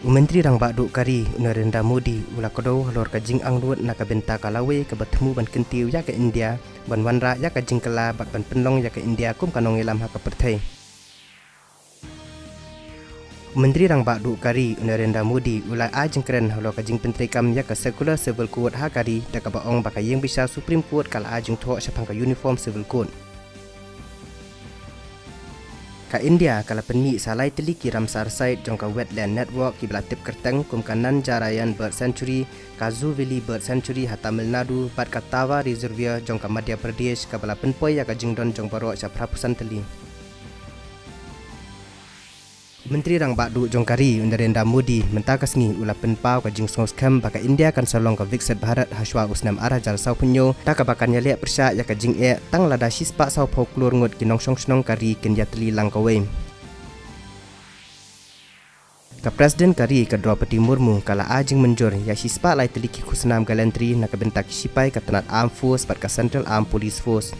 Menteri Rang Bak Duk Kari Narendra Modi ulah kodoh halor ka jing angluat na ka benta kalawe ka bertemu ban kentiu ya ke India ban wanra ya ka jing kala bat ban penlong ya ke India kum kanong ilam ha ka perthai. Menteri Rang Bak Duk Kari Narendra Modi ulah ajeng keren halor ka jing pentri kam ya ka circular civil code ha kari da ka baong baka yeng bisa Supreme Court kala ajeng thok sapang ka uniform civil code. Ka India kala penmi salai teliki Ramsar site jongka wetland network ki belatip kerteng kum kanan Jarayan Bird Sanctuary, Kazu Valley Bird Sanctuary ha Tamil Nadu, Bat Katawa Reservoir jongka Madhya Pradesh ka bala penpoi ya ka jingdon jong barok sa prapusan teli. Menteri Rang Bak Duk Jongkari Narendra Modi mentakasngi ulah penpau ka jing song scam baka India kan solong ka Viksit Bharat Hashwa Usnam Arah Jal Sau Punyo tak ka bakan yalek persya ya ka jing tang lada shispa sau folklor ngut kinong song snong kari ken yatli langkawe. Ka Presiden Kari ka Draupadi Murmu kala ajing menjur ya shispa lai teliki khusnam galantri na ka bentak sipai ka Tanat Armed Force bat ka Central Armed Police Force.